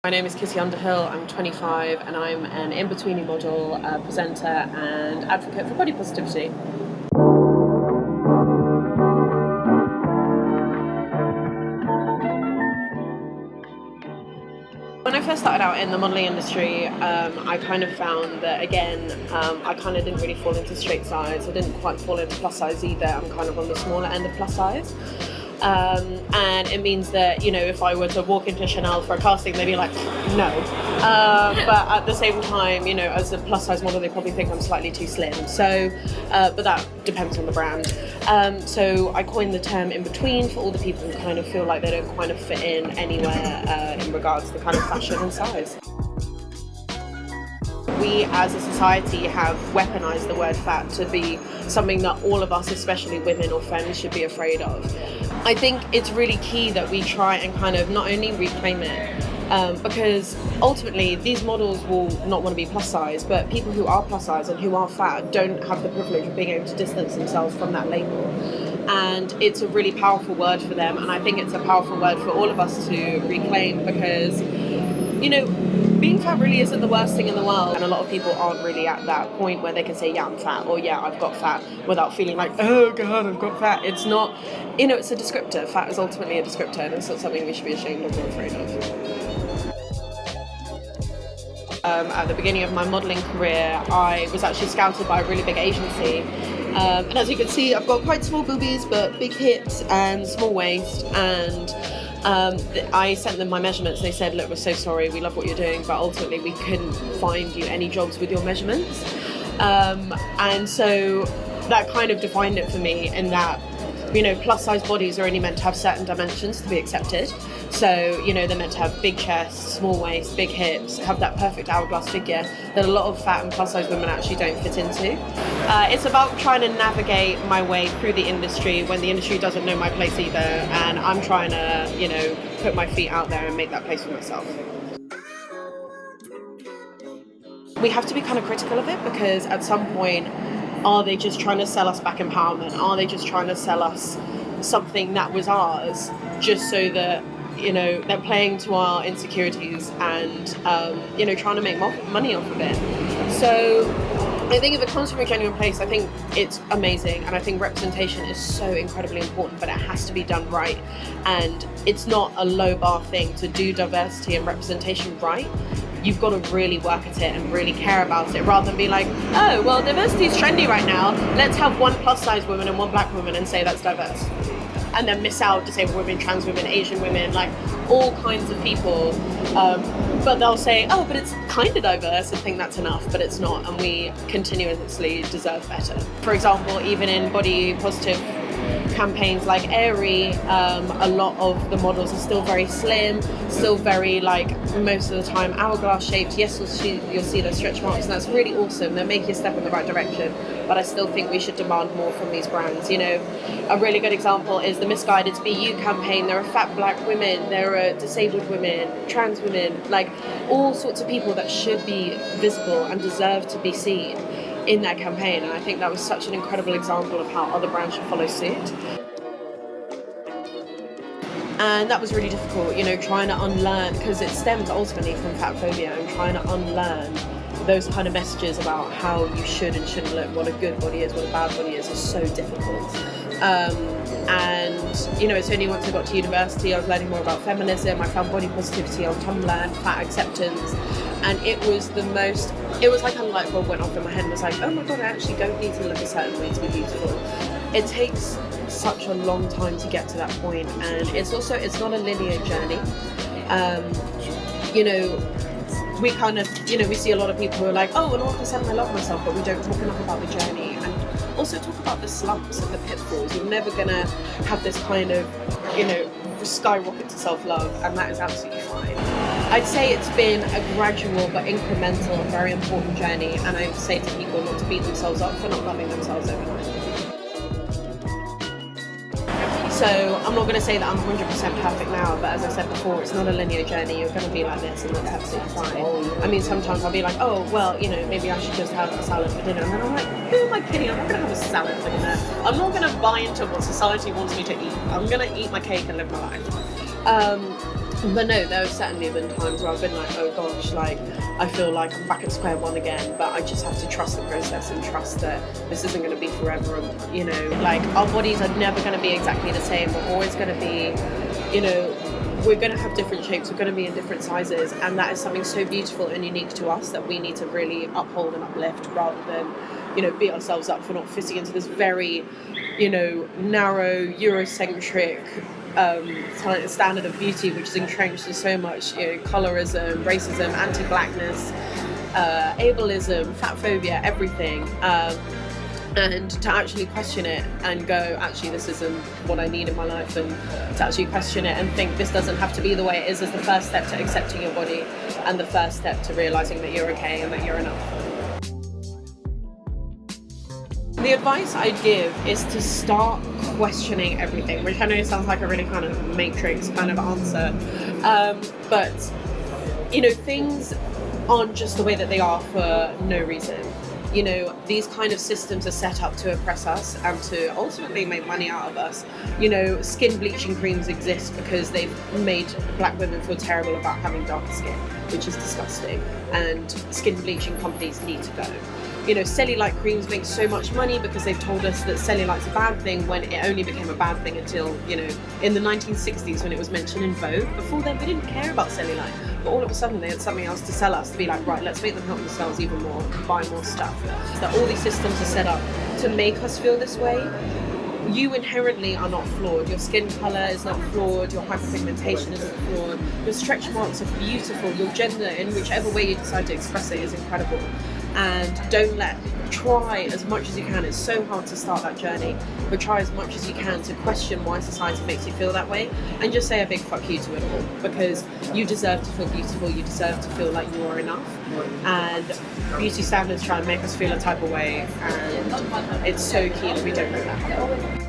My name is Underhill, I'm 25 and I'm an in-betweeny model, presenter and advocate for body positivity. When I first started out in the modelling industry, I kind of found that, again, I kind of didn't really fall into straight size. I didn't quite fall into plus size either. I'm kind of on the smaller end of plus size. And it means that, you know, if I were to walk into Chanel for a casting, they'd be like, no. But at the same time, you know, as a plus size model, they probably think I'm slightly too slim. So, but that depends on the brand. So I coined the term in between for all the people who kind of feel like they don't kind of fit in anywhere in regards to kind of fashion and size. We as a society have weaponized the word fat to be something that all of us, especially women or femmes, should be afraid of. I think it's really key that we try and kind of not only reclaim it, because ultimately these models will not want to be plus size, but people who are plus size and who are fat don't have the privilege of being able to distance themselves from that label. And it's a really powerful word for them, and I think it's a powerful word for all of us to reclaim, because, you know, being fat really isn't the worst thing in the world, and a lot of people aren't really at that point where they can say, yeah, I'm fat, or yeah, I've got fat, without feeling like, oh god, I've got fat. It's not, you know, it's a descriptor. Fat is ultimately a descriptor, and it's not something we should be ashamed of or afraid of. At the beginning of my modelling career, I was actually scouted by a really big agency. And as you can see, I've got quite small boobies, but big hips and small waist, and I sent them my measurements. They said, look, we're so sorry, we love what you're doing, but ultimately we couldn't find you any jobs with your measurements. And so that kind of defined it for me, in that, you know, plus size bodies are only meant to have certain dimensions to be accepted. So, you know, they're meant to have big chests, small waist, big hips, have that perfect hourglass figure that a lot of fat and plus size women actually don't fit into. It's about trying to navigate my way through the industry when the industry doesn't know my place either, and I'm trying to, you know, put my feet out there and make that place for myself. We have to be kind of critical of it, because at some point, are they just trying to sell us back empowerment? Are they just trying to sell us something that was ours just so that, you know, they're playing to our insecurities and, you know, trying to make money off of it? So I think if it comes from a genuine place, I think it's amazing, and I think representation is so incredibly important, but it has to be done right. And it's not a low bar thing to do diversity and representation right. You've got to really work at it and really care about it, rather than be like, oh, well, diversity is trendy right now, let's have one plus size woman and one black woman and say that's diverse. And then miss out disabled women, trans women, Asian women, like all kinds of people. But they'll say, oh, but it's kind of diverse, and think that's enough, but it's not, and we continuously deserve better. For example, even in body positive campaigns like Airy, a lot of the models are still very slim, still very, like, most of the time hourglass shaped. Yes, you'll see those stretch marks, and that's really awesome. They're making a step in the right direction, but I still think we should demand more from these brands. You know, a really good example is the Misguided BU campaign. There are fat black women, there are disabled women, trans women, like all sorts of people that should be visible and deserve to be seen in that campaign, and I think that was such an incredible example of how other brands should follow suit. And that was really difficult, you know, trying to unlearn, because it stems ultimately from fat phobia, and trying to unlearn those kind of messages about how you should and shouldn't look, what a good body is, what a bad body is so difficult. And, you know, it's only once I got to university I was learning more about feminism. I found body positivity on Tumblr, fat acceptance, and it was like a light bulb went off in my head and was like, oh my god, I actually don't need to look a certain way to be beautiful. It takes such a long time to get to that point, and it's not a linear journey. You know, we kind of, you know, we see a lot of people who are like, oh, and all of a sudden I love myself, but we don't talk enough about the journey, and also talk about the slumps and the pitfalls. You're never gonna have this kind of, you know, skyrocket to self-love, and that is absolutely fine. I'd say it's been a gradual but incremental and very important journey, and I would say to people not to beat themselves up for not loving themselves overnight. So I'm not going to say that I'm 100% perfect now, but as I said before, it's not a linear journey. You're going to be like this, and that's absolutely fine. I mean, sometimes I'll be like, oh, well, you know, maybe I should just have a salad for dinner. And then I'm like, who am I kidding? I'm not going to have a salad for dinner. I'm not going to buy into what society wants me to eat. I'm going to eat my cake and live my life. But no, there have certainly been times where I've been like, oh gosh, like I feel like I'm back at square one again, but I just have to trust the process and trust that this isn't going to be forever. And, you know, like our bodies are never going to be exactly the same. We're always going to be, you know, we're going to have different shapes, we're going to be in different sizes, and that is something so beautiful and unique to us that we need to really uphold and uplift, rather than, you know, beat ourselves up for not fitting into this very, you know, narrow Eurocentric standard of beauty, which is entrenched in so much, you know, colorism, racism, anti-blackness, ableism, fat phobia, everything. And to actually question it and go, actually, this isn't what I need in my life, and to actually question it and think this doesn't have to be the way it is the first step to accepting your body, and the first step to realizing that you're okay and that you're enough. The advice I'd give is to start questioning everything, which I know sounds like a really kind of matrix kind of answer, but you know, things aren't just the way that they are for no reason. You know, these kind of systems are set up to oppress us and to ultimately make money out of us. You know, skin bleaching creams exist because they've made black women feel terrible about having darker skin, which is disgusting, and skin bleaching companies need to go. You know, cellulite creams make so much money because they've told us that cellulite's a bad thing, when it only became a bad thing until, you know, in the 1960s when it was mentioned in Vogue. Before then, we didn't care about cellulite. But all of a sudden, they had something else to sell us, to be like, right, let's make them help themselves even more, buy more stuff. So that all these systems are set up to make us feel this way. You inherently are not flawed. Your skin colour is not flawed, your hyperpigmentation isn't flawed, your stretch marks are beautiful, your gender, in whichever way you decide to express it, is incredible. And try as much as you can. It's so hard to start that journey, but try as much as you can to question why society makes you feel that way, and just say a big fuck you to it all, because you deserve to feel beautiful, you deserve to feel like you are enough, and beauty standards try and make us feel a type of way, and it's so key that we don't let that happen.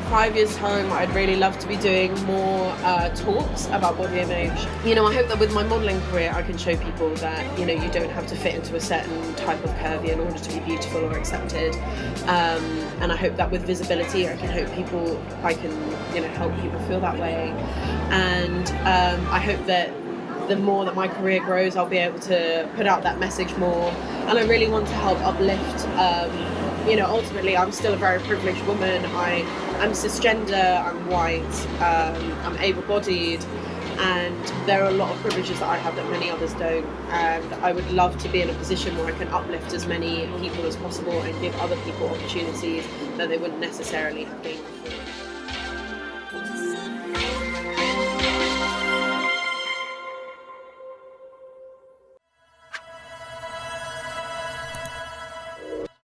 5 years time, I'd really love to be doing more talks about body image. You know, I hope that with my modelling career I can show people that, you know, you don't have to fit into a certain type of curvy in order to be beautiful or accepted. And I hope that with visibility I can help people feel that way. And I hope that the more that my career grows, I'll be able to put out that message more. And I really want to help uplift. You know, ultimately, I'm still a very privileged woman. I'm cisgender, I'm white, I'm able-bodied, and there are a lot of privileges that I have that many others don't. And I would love to be in a position where I can uplift as many people as possible and give other people opportunities that they wouldn't necessarily have been.